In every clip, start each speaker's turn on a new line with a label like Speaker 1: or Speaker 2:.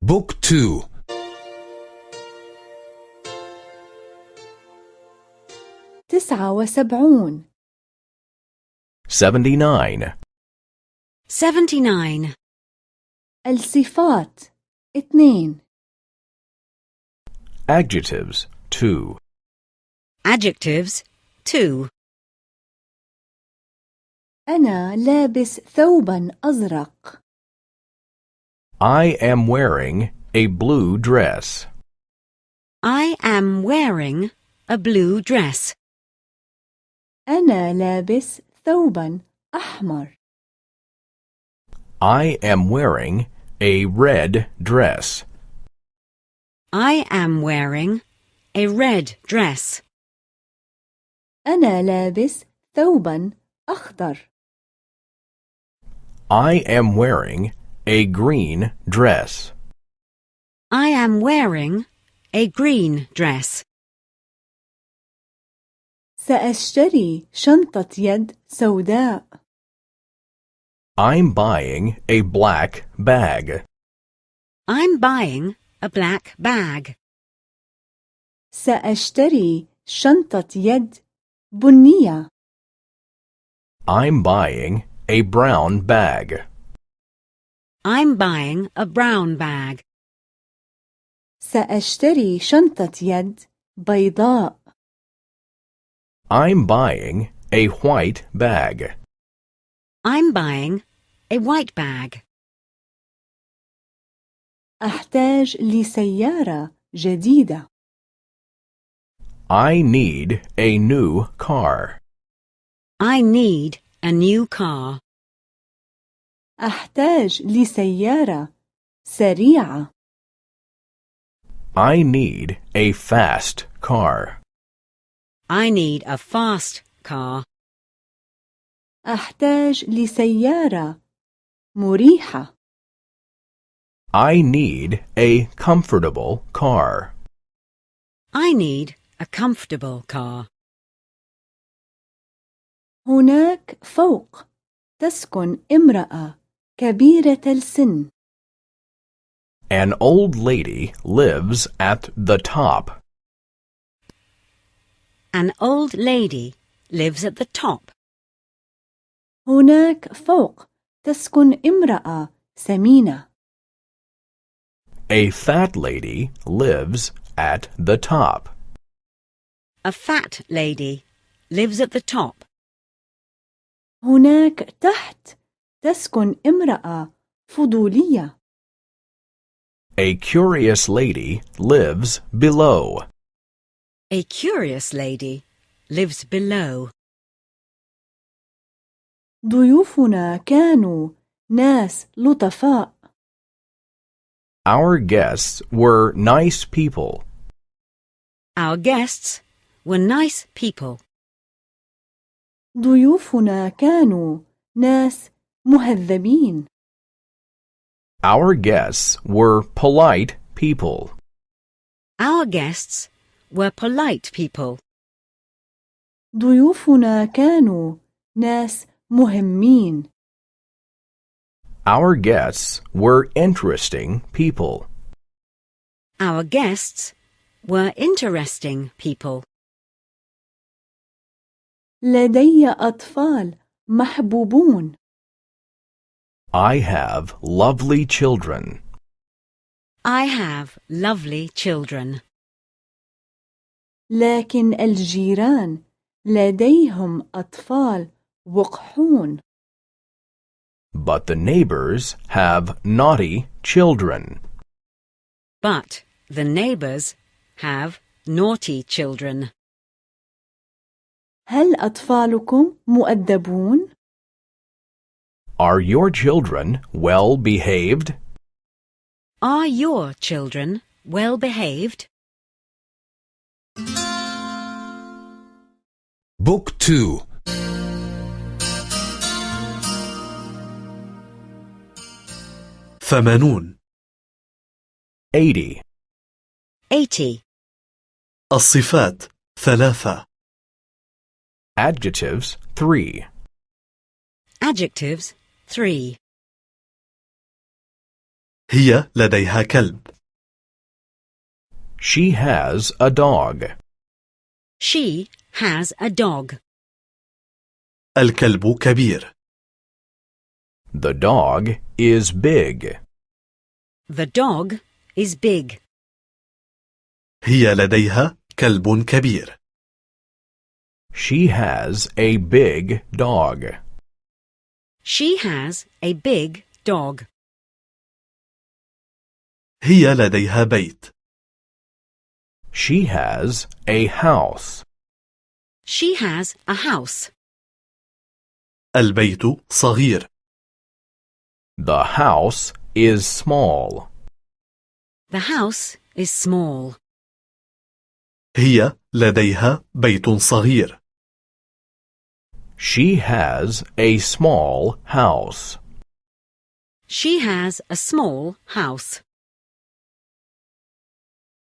Speaker 1: بوك 2.
Speaker 2: 79.
Speaker 3: 79.
Speaker 4: 79.
Speaker 2: الصفات 2.
Speaker 3: Adjectives 2.
Speaker 4: Adjectives 2.
Speaker 2: أنا لابس ثوبا أزرق.
Speaker 3: I am wearing a blue dress.
Speaker 4: I am wearing a blue dress.
Speaker 2: أنا لابس ثوبا أحمر.
Speaker 3: I am wearing a red dress.
Speaker 4: I am wearing a red dress.
Speaker 2: أنا لابس ثوبا أخضر.
Speaker 3: I am wearing a green dress.
Speaker 4: I am wearing a green dress.
Speaker 2: سأشتري شنطة يد سوداء.
Speaker 3: I'm buying a black bag.
Speaker 4: I'm buying a black bag.
Speaker 2: سأشتري شنطة يد بنية.
Speaker 3: I'm buying a brown bag.
Speaker 4: I'm buying a brown bag.
Speaker 2: سأشتري شنطة يد بيضاء.
Speaker 3: I'm buying a white bag.
Speaker 4: I'm buying a white bag.
Speaker 2: أحتاج لسيارة جديدة.
Speaker 3: I need a new car.
Speaker 4: I need a new car.
Speaker 2: أحتاج لسيارة سريعة.
Speaker 3: I need a fast car.
Speaker 4: I need a fast car.
Speaker 2: أحتاج لسيارة مريحة.
Speaker 3: I need a comfortable car.
Speaker 4: I need a comfortable car.
Speaker 2: هناك فوق تسكن امرأة كبيرة السن.
Speaker 3: An old lady lives at the top.
Speaker 4: An old lady lives at the top.
Speaker 2: هناك فوق تسكن امرأة سمينة.
Speaker 3: A fat lady lives at the top.
Speaker 4: A fat lady lives at the top.
Speaker 2: هناك تحت تسكن امرأة فضولية.
Speaker 3: A curious lady lives below.
Speaker 4: A curious lady lives below.
Speaker 2: ضيوفنا كانوا ناس لطفاء.
Speaker 3: Our guests were nice people.
Speaker 4: Our guests were nice people.
Speaker 2: ضيوفنا كانوا ناس مهذبين.
Speaker 3: Our guests were polite people.
Speaker 4: Our guests were polite people.
Speaker 2: ضيوفنا كانوا ناس مهمين.
Speaker 3: Our guests were interesting people.
Speaker 4: Our guests were interesting people.
Speaker 2: لدي أطفال محبوبون.
Speaker 3: I have lovely children.
Speaker 4: I have lovely children.
Speaker 2: لكن الجيران لديهم أطفال وقحون.
Speaker 3: But the neighbors have naughty children.
Speaker 4: But the neighbors have naughty children.
Speaker 2: هل أطفالكم مؤدبون؟
Speaker 3: Are your children well behaved?
Speaker 4: Are your children well behaved?
Speaker 1: بوك 2.
Speaker 5: 80.
Speaker 3: 80.
Speaker 4: 80.
Speaker 5: الصفات 3.
Speaker 3: Adjectives 3.
Speaker 4: Adjectives 3.
Speaker 5: هي لديها كلب.
Speaker 3: She has a dog.
Speaker 4: She has a dog.
Speaker 5: الكلب كبير.
Speaker 3: The dog is big.
Speaker 4: The dog is big.
Speaker 5: هي لديها كلب كبير.
Speaker 3: She has a big dog.
Speaker 4: She has a big dog.
Speaker 5: هي لديها بيت.
Speaker 3: She has a house.
Speaker 4: She has a house.
Speaker 5: البيت صغير.
Speaker 3: The house is small.
Speaker 4: The house is small.
Speaker 5: هي لديها بيت صغير.
Speaker 3: She has a small house.
Speaker 4: She has a small house.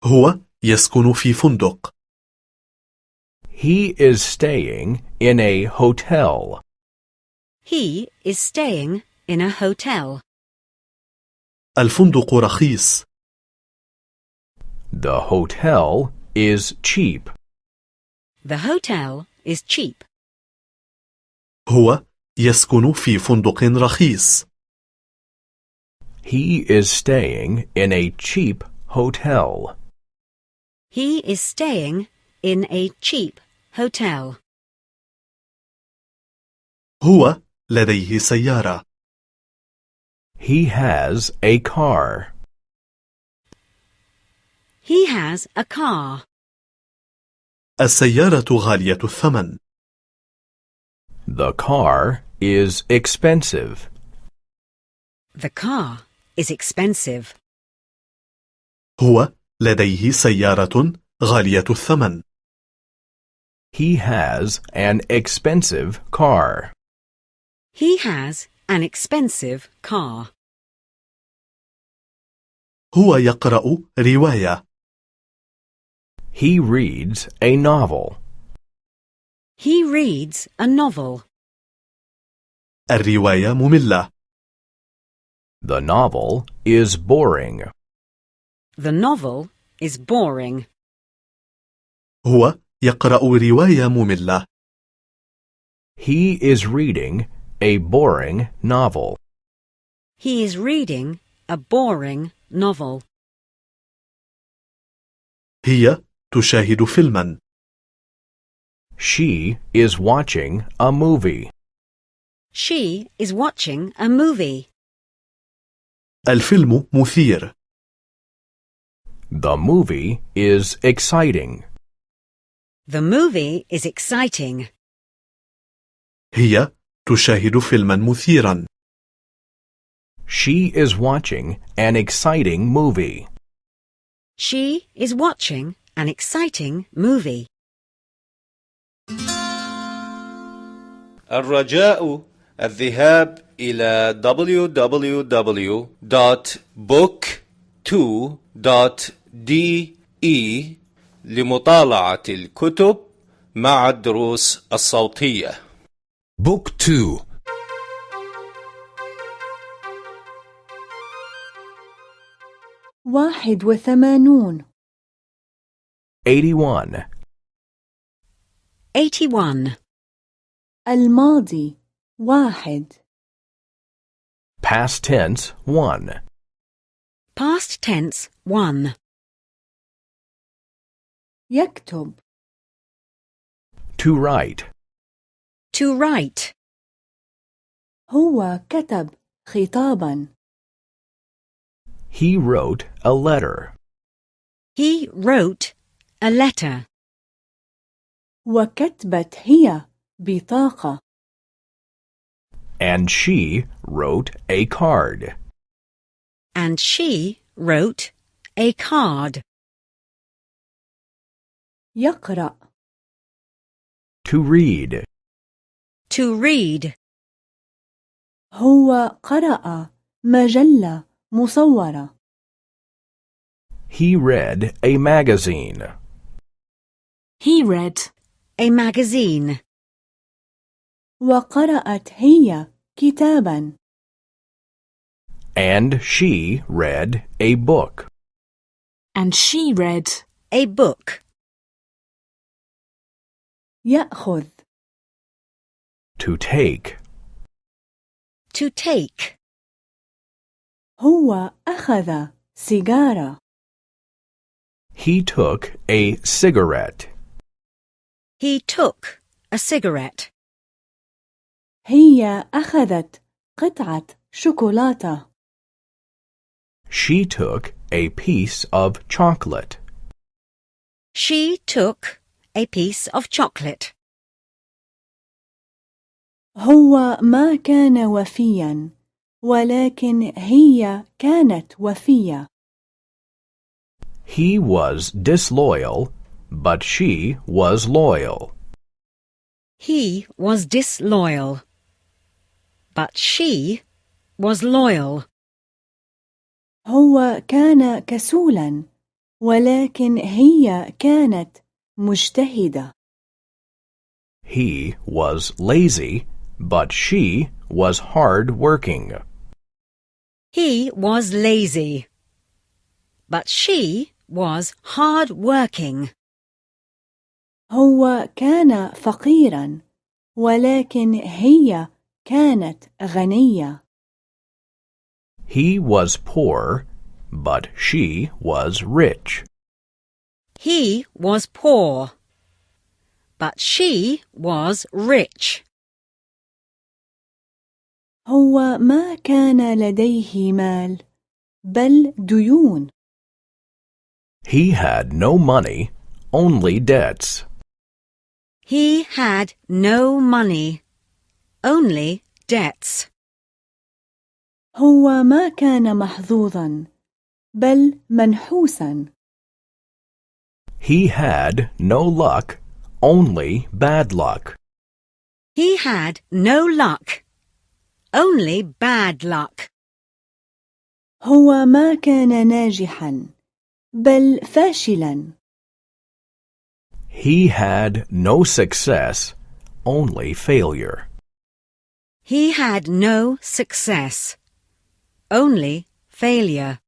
Speaker 5: هو يسكن في فندق.
Speaker 3: He is staying in a hotel.
Speaker 4: He is staying in a hotel.
Speaker 5: الفندق رخيص.
Speaker 3: The hotel is cheap.
Speaker 4: The hotel is cheap.
Speaker 5: هو يسكن في فندق رخيص.
Speaker 3: He is staying in a cheap hotel.
Speaker 4: He is staying in a cheap hotel.
Speaker 5: هو لديه سيارة.
Speaker 3: He has a car.
Speaker 4: He has a car.
Speaker 5: السيارة غالية الثمن.
Speaker 3: The car is expensive.
Speaker 4: The car is expensive.
Speaker 5: هو لديه سيارة غالية الثمن.
Speaker 3: He has an expensive car.
Speaker 4: He has an expensive car.
Speaker 5: هو يقرأ رواية.
Speaker 3: He reads a novel.
Speaker 4: He reads a novel.
Speaker 5: الرواية مملة.
Speaker 3: The novel is boring.
Speaker 4: The novel is boring.
Speaker 5: هو يقرأ رواية مملة.
Speaker 3: He is reading a boring novel.
Speaker 4: He is reading a boring novel.
Speaker 5: هي تشاهد فيلما.
Speaker 3: She is watching a movie.
Speaker 4: She is watching a movie.
Speaker 5: الفيلم مثير.
Speaker 3: The movie is exciting.
Speaker 4: The movie is exciting.
Speaker 5: هي تشاهد فيلما مثيرا.
Speaker 3: She is watching an exciting movie.
Speaker 4: She is watching an exciting movie.
Speaker 6: الرجاء الذهاب إلى www.book2.de لمطالعة الكتب مع الدروس الصوتية.
Speaker 1: Book 2.
Speaker 2: 81.
Speaker 3: 81.
Speaker 4: 81.
Speaker 2: الماضي 1.
Speaker 3: Past tense 1.
Speaker 4: Past tense 1.
Speaker 2: يكتب
Speaker 3: To write.
Speaker 4: To write.
Speaker 2: هو كتب خطابا.
Speaker 3: He wrote a letter.
Speaker 4: He wrote a letter.
Speaker 2: وكتبت هي بطاقة.
Speaker 3: And she wrote a card.
Speaker 4: And she wrote a card.
Speaker 2: يقرأ
Speaker 3: To read.
Speaker 4: To read.
Speaker 2: هو قرأ مجلة مصورة.
Speaker 3: He read a magazine.
Speaker 4: He read a magazine.
Speaker 2: وقرأت هي كتابا.
Speaker 3: And she read a book.
Speaker 7: And she read
Speaker 4: a book.
Speaker 2: يأخذ.
Speaker 3: To take.
Speaker 4: To take.
Speaker 2: هو أخذ سيجارة.
Speaker 3: He took a cigarette.
Speaker 4: He took a cigarette.
Speaker 2: هي أخذت قطعة شوكولاتة.
Speaker 3: She took a piece of chocolate.
Speaker 4: She took a piece of chocolate.
Speaker 2: هو ما كان وفيا ولكن هي كانت وفية.
Speaker 3: He was disloyal, but she was loyal.
Speaker 4: He was disloyal, but she was loyal.
Speaker 2: هو كان كسولا ولكن هي كانت مجتهدة.
Speaker 3: He was lazy, but she was hard-working.
Speaker 4: He was lazy, but she was hard-working.
Speaker 2: هو كان فقيرا ولكن هي كانت غنية.
Speaker 3: He was poor, but she was rich.
Speaker 4: He was poor, but she was rich.
Speaker 2: هو ما كان لديه مال بل ديون.
Speaker 3: He had no money, only debts.
Speaker 4: He had no money, only debts.
Speaker 2: هو ما كان محظوظا بل منحوسا.
Speaker 3: He had no luck, only bad luck.
Speaker 4: He had no luck, only bad luck.
Speaker 2: هو ما كان ناجحا بل فاشلا.
Speaker 3: He had no success, only failure.
Speaker 4: He had no success, only failure.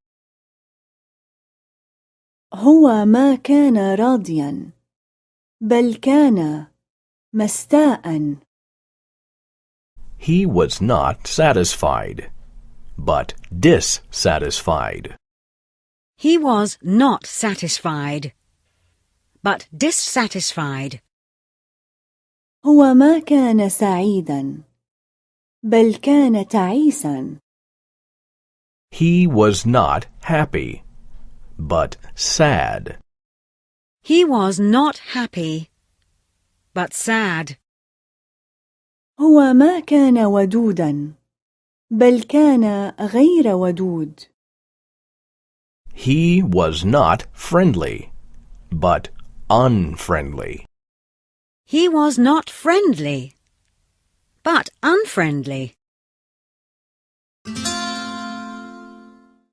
Speaker 2: هو ما كان راضيا بل كان مستاء.
Speaker 3: He was not satisfied, but dissatisfied.
Speaker 4: He was not satisfied, but dissatisfied.
Speaker 2: هو ما كان سعيدا بل كان تعيسا.
Speaker 3: He was not happy, but sad.
Speaker 4: He was not happy, but sad.
Speaker 2: هو ما كان ودودا بل كان غير ودود.
Speaker 3: He was not friendly, but unfriendly.
Speaker 4: He was not friendly, but unfriendly.